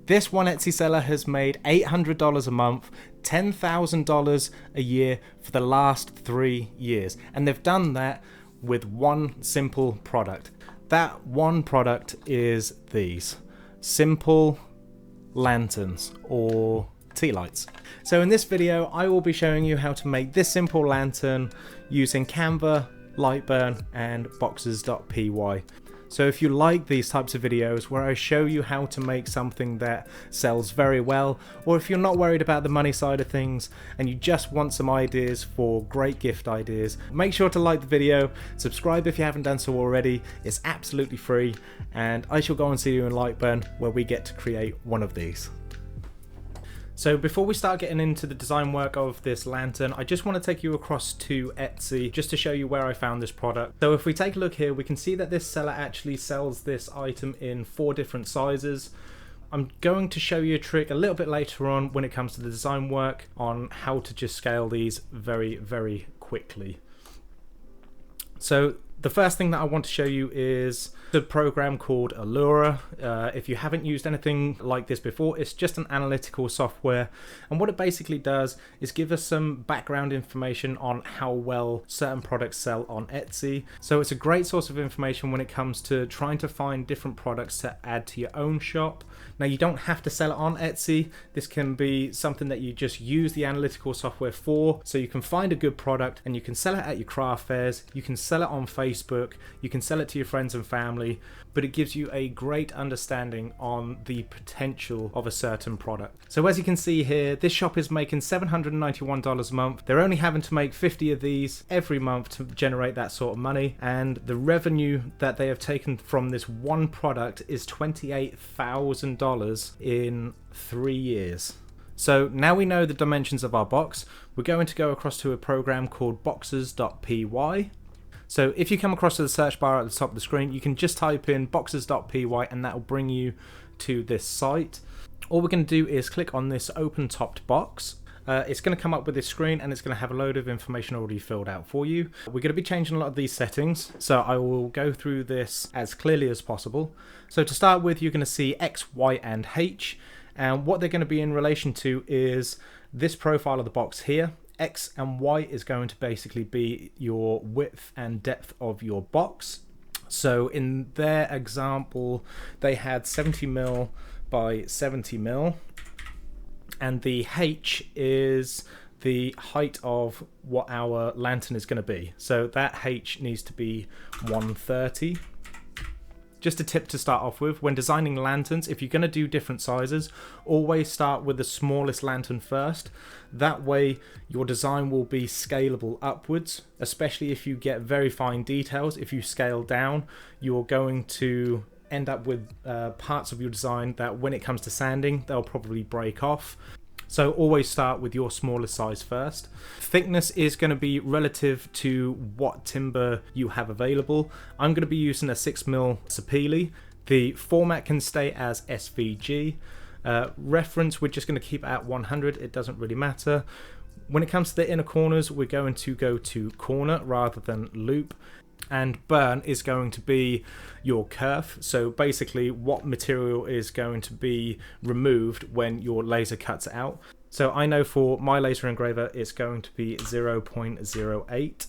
This one Etsy seller has made $800 a month, $10,000 a year for the last 3 years. And they've done that with one simple product. That one product is these simple lanterns or tea lights. So in this video, I will be showing you how to make this simple lantern using Canva, Lightburn, and Boxes.py. So if you like these types of videos where I show you how to make something that sells very well, or if you're not worried about the money side of things and you just want some ideas for great gift ideas, make sure to like the video, subscribe if you haven't done so already, it's absolutely free, and I shall go and see you in Lightburn where we get to create one of these. So before we start getting into the design work of this lantern, I just want to take you across to Etsy just to show you where I found this product. So if we take a look here, we can see that this seller actually sells this item in 4 different sizes. I'm going to show you a trick a little bit later on when it comes to the design work on how to just scale these very, very quickly. So the first thing that I want to show you is the program called Allura. If you haven't used anything like this before, it's just an analytical software, and what it basically does is give us some background information on how well certain products sell on Etsy. So it's a great source of information when it comes to trying to find different products to add to your own shop. Now, you don't have to sell it on Etsy. This can be something that you just use the analytical software for, so you can find a good product and you can sell it at your craft fairs, you can sell it on Facebook, you can sell it to your friends and family, but it gives you a great understanding on the potential of a certain product. So as you can see here, this shop is making $791 a month. They're only having to make 50 of these every month to generate that sort of money, and the revenue that they have taken from this one product is $28,000 in 3 years. So now we know the dimensions of our box, we're going to go across to a program called Boxes.py. So if you come across to the search bar at the top of the screen, you can just type in Boxes.py and that will bring you to this site. All we're going to do is click on this open topped box. It's going to come up with this screen and it's going to have a load of information already filled out for you. We're going to be changing a lot of these settings, so I will go through this as clearly as possible. So to start with, you're going to see X, Y, and H, and what they're going to be in relation to is this profile of the box here. X and Y is going to basically be your width and depth of your box. So in their example, they had 70mm by 70mm, and the H is the height of what our lantern is going to be. So that H needs to be 130. Just a tip to start off with, when designing lanterns, if you're going to do different sizes, always start with the smallest lantern first. That way your design will be scalable upwards, especially if you get very fine details. If you scale down, you're going to end up with parts of your design that when it comes to sanding, they'll probably break off. So always start with your smallest size first. Thickness is going to be relative to what timber you have available. I'm going to be using a 6mm sapele. The format can stay as SVG. Reference, we're just going to keep at 100. It doesn't really matter. When it comes to the inner corners, we're going to go to corner rather than loop. And burn is going to be your kerf, so basically what material is going to be removed when your laser cuts it out. So I know for my laser engraver it's going to be 0.08.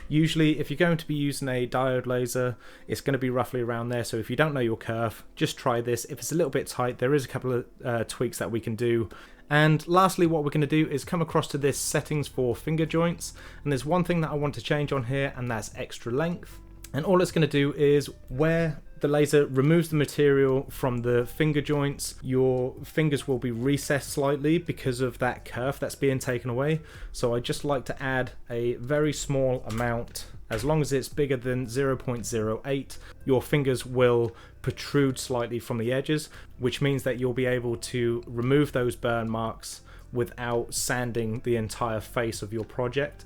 Usually if you're going to be using a diode laser, it's going to be roughly around there, so if you don't know your kerf, just try this. If it's a little bit tight, there is a couple of tweaks that we can do. And lastly, what we're going to do is come across to this settings for finger joints, and there's one thing that I want to change on here, and that's extra length. And all it's going to do is where the laser removes the material from the finger joints, your fingers will be recessed slightly because of that kerf that's being taken away. So I just like to add a very small amount. As long as it's bigger than 0.08, your fingers will protrude slightly from the edges, which means that you'll be able to remove those burn marks without sanding the entire face of your project.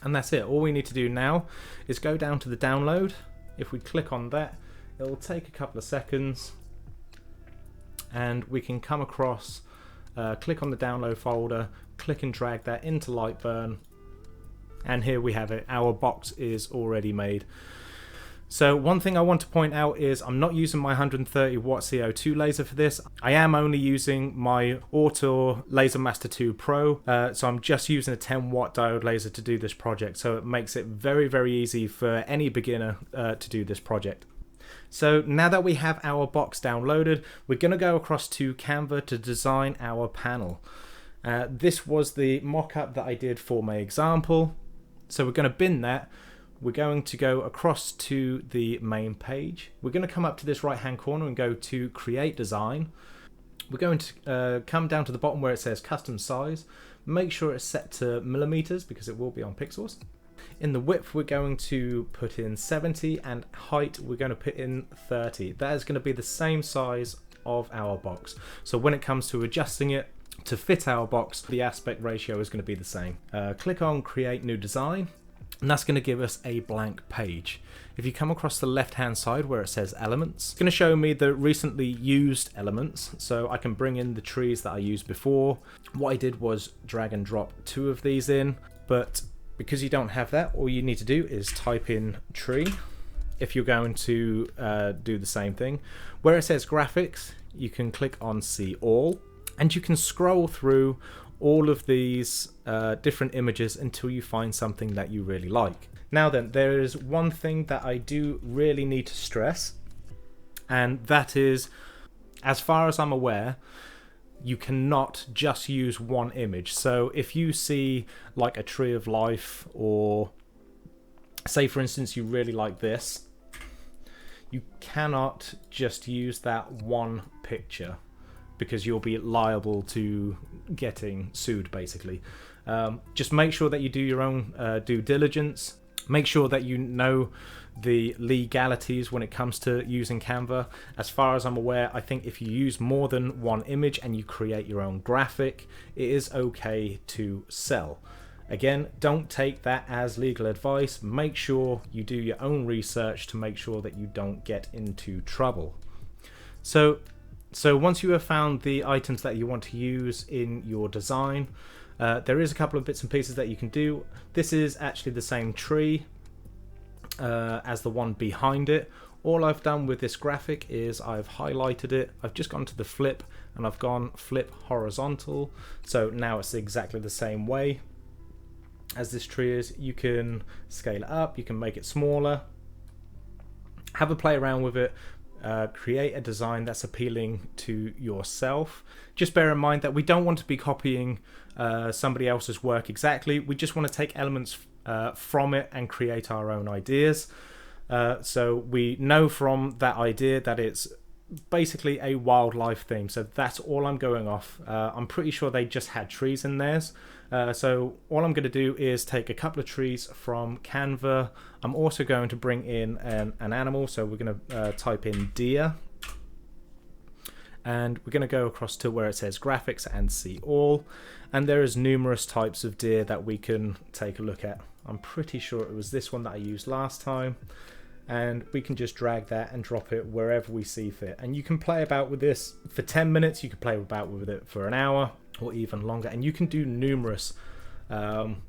And that's it. All we need to do now is go down to the download. If we click on that, it will take a couple of seconds and we can come across, click on the download folder, click and drag that into Lightburn, and here we have it. Our box is already made. So one thing I want to point out is I'm not using my 130 watt CO2 laser for this. I am only using my Auto Laser Master 2 Pro, so I'm just using a 10 watt diode laser to do this project, so it makes it very, very easy for any beginner to do this project. So now that we have our box downloaded, we're going to go across to Canva to design our panel. This was the mock-up that I did for my example, so we're going to bin that. We're going to go across to the main page. We're going to come up to this right hand corner and go to create design. We're going to come down to the bottom where it says custom size. Make sure it's set to millimeters because it will be on pixels. In the width we're going to put in 70 and height we're going to put in 30. That is going to be the same size of our box. So when it comes to adjusting it to fit our box, the aspect ratio is going to be the same. Click on create new design. And that's going to give us a blank page. If you come across the left hand side where it says elements, it's going to show me the recently used elements, so I can bring in the trees that I used before. What I did was drag and drop 2 of these in, but because you don't have that, all you need to do is type in tree if you're going to do the same thing. Where it says graphics, you can click on see all, and you can scroll through all of these different images until you find something that you really like. Now then, there is one thing that I do really need to stress, and that is, as far as I'm aware, you cannot just use one image. So if you see like a tree of life, or say for instance you really like this, you cannot just use that one picture, because you'll be liable to getting sued basically. Just make sure that you do your own due diligence. Make sure that you know the legalities when it comes to using Canva. As far as I'm aware, I think if you use more than one image and you create your own graphic, it is okay to sell. Again, don't take that as legal advice. Make sure you do your own research to make sure that you don't get into trouble. So once you have found the items that you want to use in your design, there is a couple of bits and pieces that you can do. This is actually the same tree as the one behind it. All I've done with this graphic is I've highlighted it. I've just gone to the flip and I've gone flip horizontal. So now it's exactly the same way as this tree is. You can scale it up, you can make it smaller, have a play around with it. Create a design that's appealing to yourself. Just bear in mind that we don't want to be copying somebody else's work exactly. We just want to take elements from it and create our own ideas. So we know from that idea that it's basically a wildlife theme, so that's all I'm going off. I'm pretty sure they just had trees in theirs. So all I'm going to do is take a couple of trees from Canva. I'm also going to bring in an animal, so we're going to type in deer, and we're going to go across to where it says graphics and see all, and there is numerous types of deer that we can take a look at. I'm pretty sure it was this one that I used last time, and we can just drag that and drop it wherever we see fit. And you can play about with this for 10 minutes, you can play about with it for an hour or even longer, and you can do numerous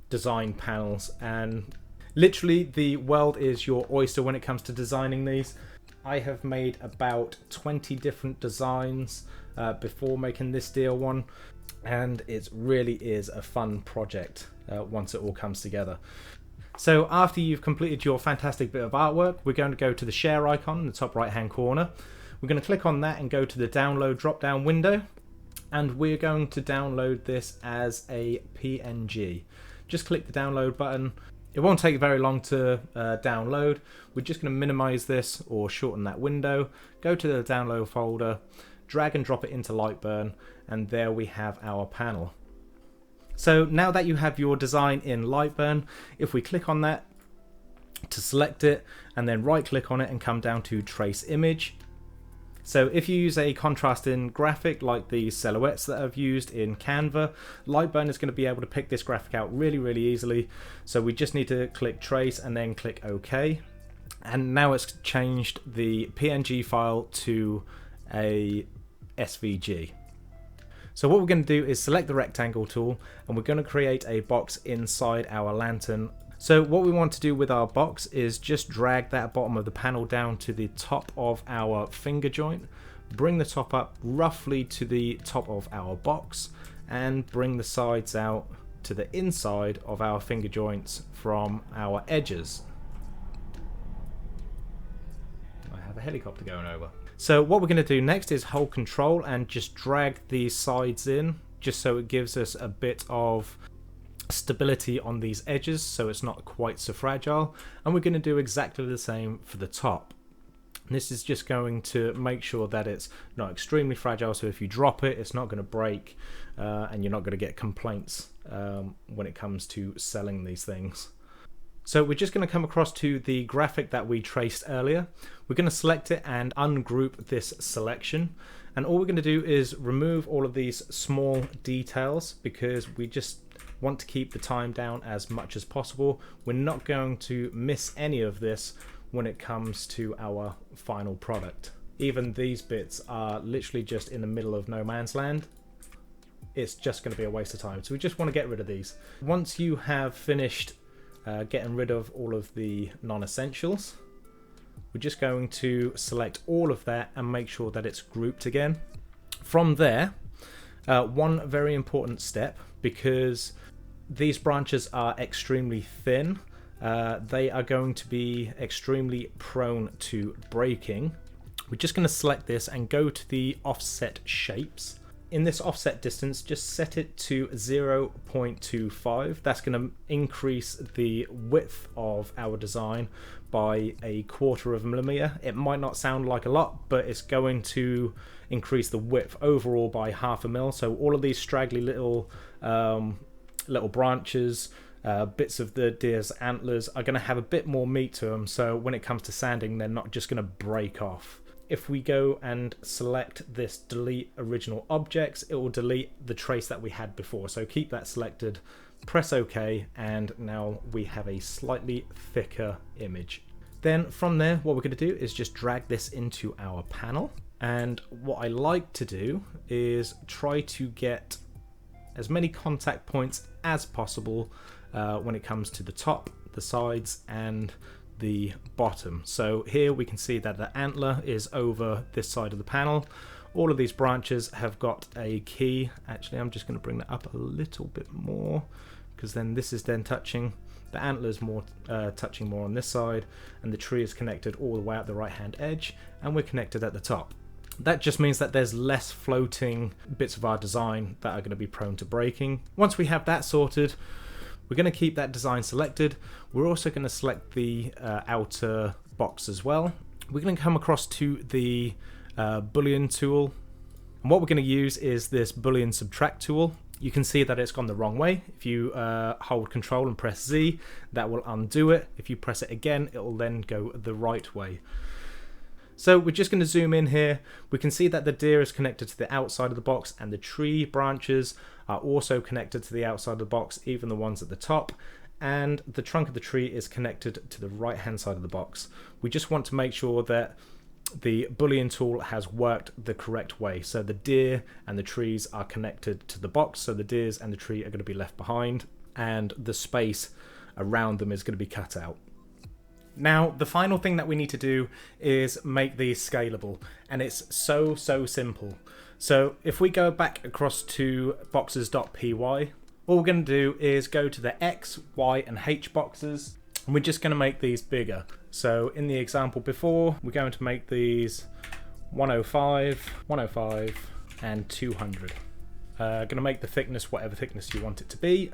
design panels, and literally the world is your oyster when it comes to designing these. I have made about 20 different designs before making this deer one, and it really is a fun project once it all comes together. So after you've completed your fantastic bit of artwork, we're going to go to the share icon in the top right hand corner. We're going to click on that and go to the download drop down window, and we're going to download this as a PNG. Just click the download button. It won't take very long to download. We're just going to minimize this or shorten that window, go to the download folder, drag and drop it into Lightburn, and there we have our panel. So now that you have your design in Lightburn, if we click on that to select it and then right click on it and come down to trace image. So if you use a contrasting graphic like the silhouettes that I've used in Canva, Lightburn is going to be able to pick this graphic out really easily. So we just need to click trace and then click OK. And now it's changed the PNG file to a SVG. So what we're going to do is select the rectangle tool, and we're going to create a box inside our lantern. So what we want to do with our box is just drag that bottom of the panel down to the top of our finger joint, bring the top up roughly to the top of our box, and bring the sides out to the inside of our finger joints from our edges. I have a helicopter going over. So what we're going to do next is hold Control and just drag these sides in, just so it gives us a bit of stability on these edges so it's not quite so fragile. And we're going to do exactly the same for the top. This is just going to make sure that it's not extremely fragile, so if you drop it, it's not going to break, and you're not going to get complaints when it comes to selling these things. So we're just going to come across to the graphic that we traced earlier. We're going to select it and ungroup this selection, and all we're going to do is remove all of these small details because we just want to keep the time down as much as possible. We're not going to miss any of this when it comes to our final product. Even these bits are literally just in the middle of no man's land. It's just going to be a waste of time, so we just want to get rid of these. Once you have finished getting rid of all of the non-essentials, we're just going to select all of that and make sure that it's grouped again. From there, one very important step, because these branches are extremely thin, they are going to be extremely prone to breaking. We're just going to select this and go to the offset shapes. In this offset distance, just set it to 0.25. That's going to increase the width of our design by 1/4 of a millimeter. It might not sound like a lot, but it's going to increase the width overall by 1/2 mil. So all of these straggly little branches, bits of the deer's antlers are going to have a bit more meat to them, so when it comes to sanding, they're not just going to break off. If we go and select this delete original objects, it will delete the trace that we had before. So keep that selected, press OK, and now we have a slightly thicker image. Then from there, what we're going to do is just drag this into our panel. And what I like to do is try to get as many contact points as possible when it comes to the top, the sides, and the bottom. So here we can see that the antler is over this side of the panel. All of these branches have got a key. Actually, I'm just going to bring that up a little bit more, because then this is then touching. The antler is more touching more on this side, and the tree is connected all the way out the right hand edge, and we're connected at the top. That just means that there's less floating bits of our design that are going to be prone to breaking. Once we have that sorted, we're going to keep that design selected. We're also going to select the outer box as well. We're going to come across to the Boolean tool. And what we're going to use is this Boolean subtract tool. You can see that it's gone the wrong way. If you hold Control and press Z, that will undo it. If you press it again, it will then go the right way. So we're just going to zoom in here. We can see that the deer is connected to the outside of the box, and the tree branches are also connected to the outside of the box, even the ones at the top, and the trunk of the tree is connected to the right hand side of the box. We just want to make sure that the Boolean tool has worked the correct way. So the deer and the trees are connected to the box, so the deers and the tree are going to be left behind, and the space around them is going to be cut out. Now, the final thing that we need to do is make these scalable, and it's so simple. So if we go back across to boxes.py, all we're going to do is go to the X, Y, and H boxes, and we're just going to make these bigger. So in the example before, we're going to make these 105, 105, and 200. Going to make the thickness whatever thickness you want it to be.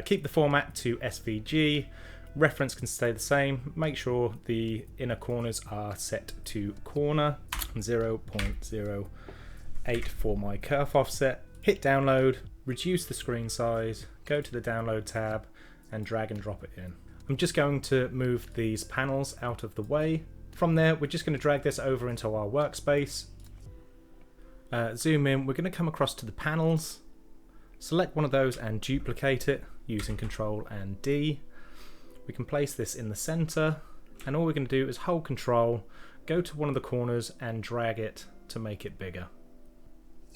Keep the format to SVG. Reference can stay the same. Make sure the inner corners are set to corner, 0.08 for my kerf offset. Hit download, reduce the screen size, go to the download tab, and drag and drop it in. I'm just going to move these panels out of the way. From there, we're just going to drag this over into our workspace. Zoom in, we're going to come across to the panels, select one of those and duplicate it using Control and D. We can place this in the center, and all we're going to do is hold Control, go to one of the corners and drag it to make it bigger.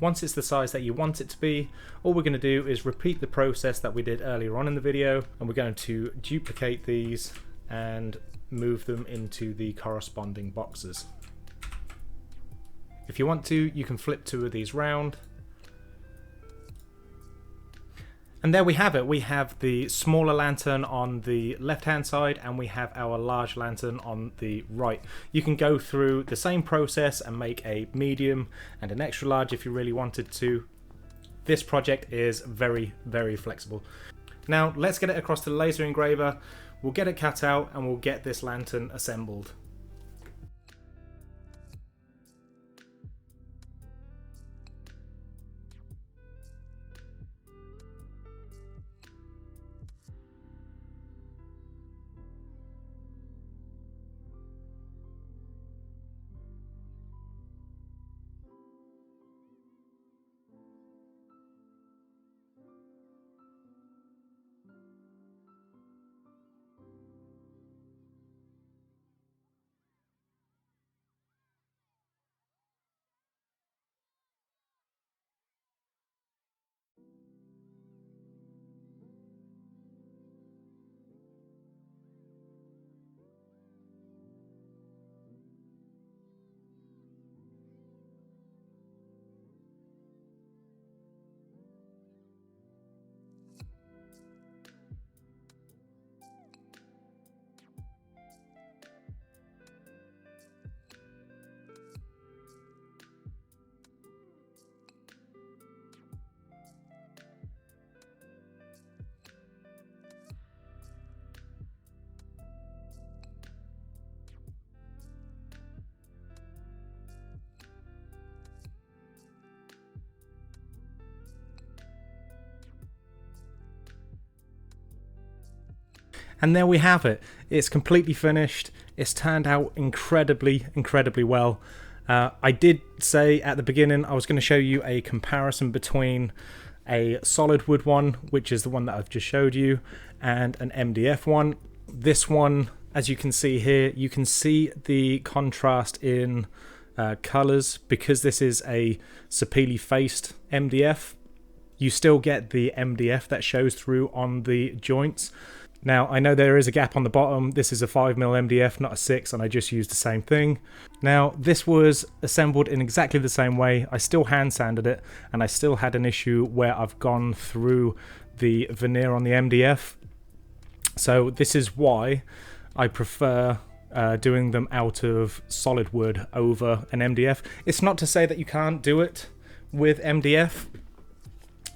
Once it's the size that you want it to be, all we're going to do is repeat the process that we did earlier on in the video, and we're going to duplicate these and move them into the corresponding boxes. If you want to, you can flip 2 of these round. And there we have it. We have the smaller lantern on the left hand side and we have our large lantern on the right. You can go through the same process and make a medium and an extra large if you really wanted to. This project is very, very flexible. Now let's get it across to the laser engraver. We'll get it cut out and we'll get this lantern assembled. And there we have it. It's completely finished. It's turned out incredibly, incredibly well. I did say at the beginning I was going to show you a comparison between a solid wood one, which is the one that I've just showed you, and an MDF one. This one, as you can see here, you can see the contrast in colors. Because this is a Sapele faced MDF, you still get the MDF that shows through on the joints. Now, I know there is a gap on the bottom. This is a 5mm MDF, not a 6, and I just used the same thing. Now, this was assembled in exactly the same way. I still hand sanded it, and I still had an issue where I've gone through the veneer on the MDF. So this is why I prefer doing them out of solid wood over an MDF. It's not to say that you can't do it with MDF.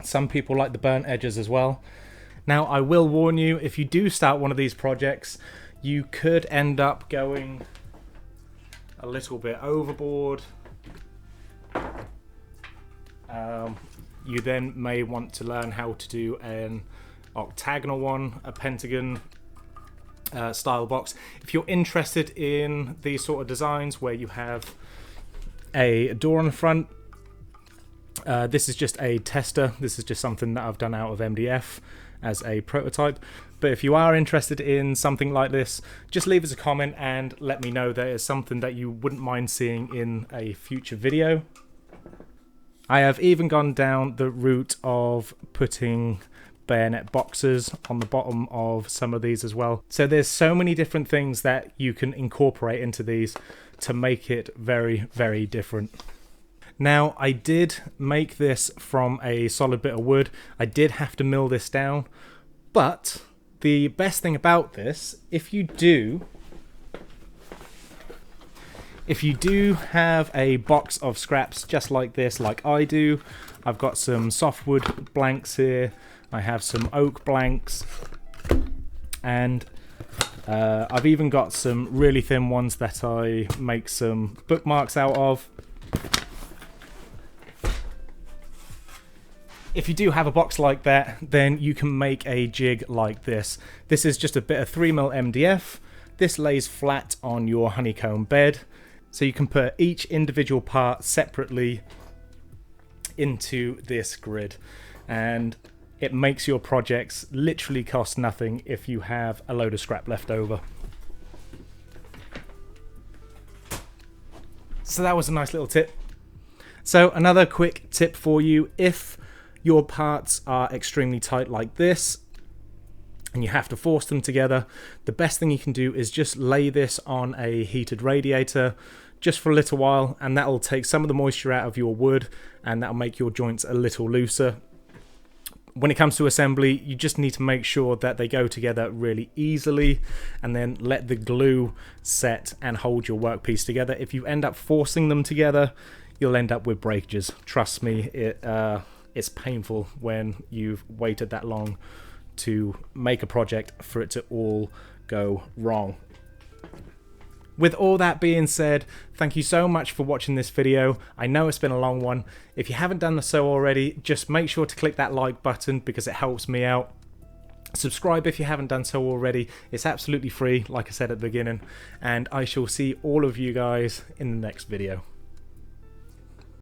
Some people like the burnt edges as well. Now, I will warn you, if you do start one of these projects, you could end up going a little bit overboard. You then may want to learn how to do an octagonal one, a pentagon style box. If you're interested in these sort of designs where you have a door on the front, this is just a tester. This is just something that I've done out of MDF as a prototype. But if you are interested in something like this, just leave us a comment and let me know that it's something that you wouldn't mind seeing in a future video. I have even gone down the route of putting bayonet boxes on the bottom of some of these as well. So there's so many different things that you can incorporate into these to make it very, very different. Now, I did make this from a solid bit of wood. I did have to mill this down, but the best thing about this, if you do have a box of scraps just like this, like I do, I've got some softwood blanks here, I have some oak blanks, and I've even got some really thin ones that I make some bookmarks out of. If you do have a box like that, then you can make a jig like this. This is just a bit of 3mm MDF. This lays flat on your honeycomb bed, so you can put each individual part separately into this grid, and it makes your projects literally cost nothing if you have a load of scrap left over. So that was a nice little tip. So another quick tip for you, if your parts are extremely tight like this and you have to force them together, the best thing you can do is just lay this on a heated radiator just for a little while, and that will take some of the moisture out of your wood and that will make your joints a little looser. When it comes to assembly, you just need to make sure that they go together really easily, and then let the glue set and hold your workpiece together. If you end up forcing them together, you'll end up with breakages. Trust me, it's painful when you've waited that long to make a project for it to all go wrong. With all that being said, thank you so much for watching this video. I know it's been a long one. If you haven't done so already, just make sure to click that like button because it helps me out. Subscribe if you haven't done so already. It's absolutely free, like I said at the beginning. And I shall see all of you guys in the next video.